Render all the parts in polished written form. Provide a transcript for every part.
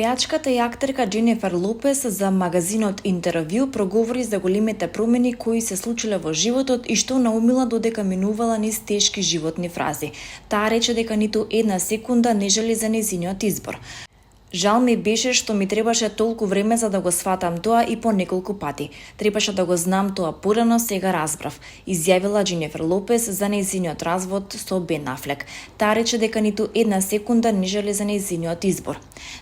Пејачката и актерка Џенифер Лопес за магазинот Интервју проговори за големите промени кои се случиле во животот и што наумила додека минувала низ тешки животни фрази. Таа рече дека ниту една секунда не жали за нејзиниот избор. Жал ми беше што ми требаше толку време за да го сватам тоа и по неколку пати. Требаше да го знам тоа порано, сега разбрав, изјавила Џенифер Лопес за нејзиниот развод со Бен Афлек. Таа рече дека ниту една секунда не жали за нејзиниот избор.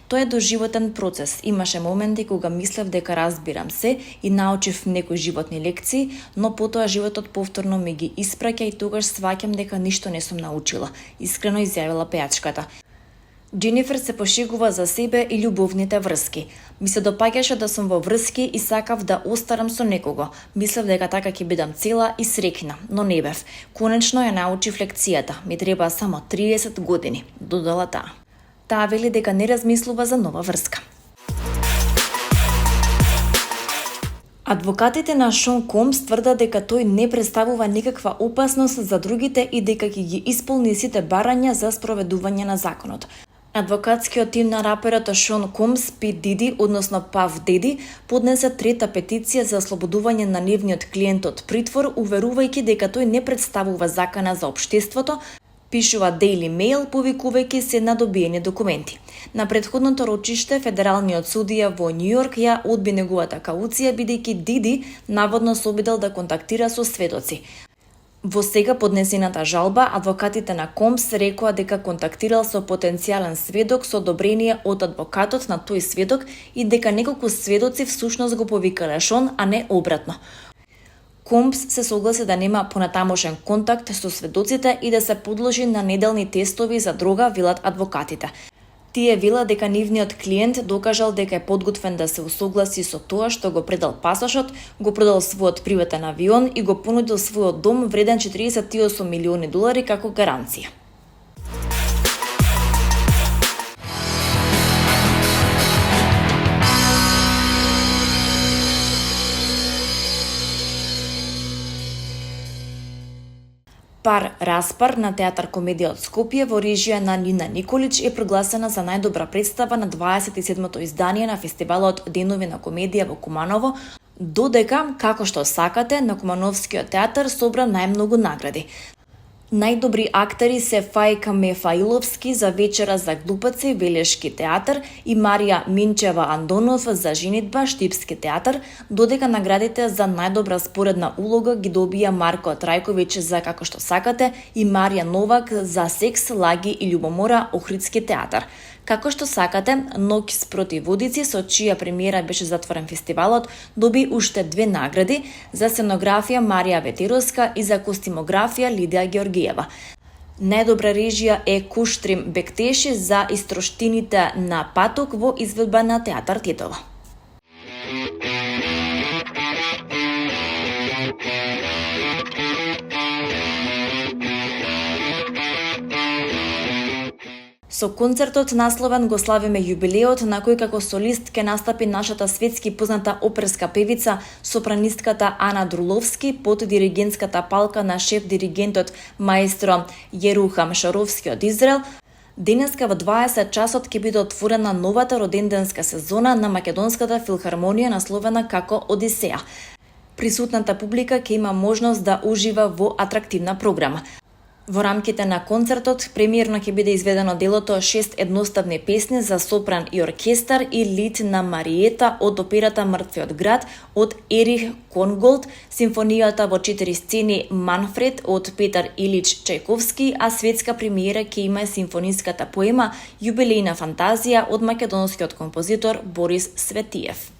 Тоа е доживотен процес. Имаше моменти кога мислев дека разбирам се и научив некои животни лекции, но потоа животот повторно ми ги испраќа и тогаш сваќам дека ништо не сум научила, искрено изјавила пејачката. Џенифер се пошегува за себе и љубовните врски. Ми се допаѓаше да сум во врски и сакав да остарам со некого. Мислев дека така ќе бидам цела и среќна, но не бев. Конечно ја научив лекцијата. Ми треба само 30 години, додала таа. Таа вели дека не размислува за нова врска. Адвокатите на Шон Комс тврдат дека тој не представува никаква опасност за другите и дека ќе ги исполни сите барања за спроведување на законот. Адвокатскиот тим на раперот Шон Комс, P. Diddy, односно Puff Daddy, поднесе трета петиција за ослободување на нивниот клиент од притвор, уверувајќи дека тој не представува закана за општеството, пишува Daily Mail, повикувајќи се на добиени документи. На претходното рочиште, федералниот судија во Њујорк ја одби неговата кауција, бидејќи Диди наводно се обидел да контактира со сведоци. Во сега поднесената жалба, адвокатите на Комс рекоа дека контактирал со потенцијален сведок со одобрение од адвокатот на тој сведок и дека неколку сведоци всушност го повикале Шон, а не обратно. Комс се согласи да нема понатамошен контакт со сведоците и да се подложи на неделни тестови за дрога, велат адвокатите. Тие велат дека нивниот клиент докажал дека е подготвен да се усогласи со тоа што го предал пасошот, го продал својот приватен авион и го понудил својот дом вреден $48 милиони како гаранција. Пар Распар на театар комедија од Скопје во режија на Нина Николич е прогласена за најдобра представа на 27-то издание на фестивалот Денови на комедија во Куманово, додека Како што сакате на Кумановскиот театар собра најмногу награди. Најдобри актери се Фајка Мефаиловски за Вечера за глупаци, Велешки театар и Марија Минчева Андонов за Женитба, Штипски театар, додека наградите за најдобра споредна улога ги добија Марко Трајковиќ за Како што сакате и Марија Новак за Секс, лаги и љубомора, Охридски театар. Како што сакате, Ноќ спроти водици, со чија премиера беше затворен фестивалот, доби уште 2 награди за сценографија Марија Ветеровска и за костимографија Лидија Георгиева. Најдобра режија е Куштрим Бектеши за Истроштините на Паток во изведба на театар Тетово. Со концертот насловен го славиме јубилеот на кој како солист ке настапи нашата светски позната оперска певица, сопранистката Ана Друловски под диригентската палка на шеф-диригентот маестро Јерухам Шаровски од Израел. Денеска во 20 часот ќе биде отворена новата роденденска сезона на Македонската филхармонија насловена како Одисеја. Присутната публика ќе има можност да ужива во атрактивна програма. Во рамките на концертот премиерно ќе биде изведено делото 6 едноставни песни за сопран и оркестар и лид на Мариета од операта Мртвиот град од Ерих Конголд, симфонијата во 4 сцени Манфред од Петар Илич Чајковски, а светска премиера ќе има симфониската поема Јубилејна фантазија од македонскиот композитор Борис Светиев.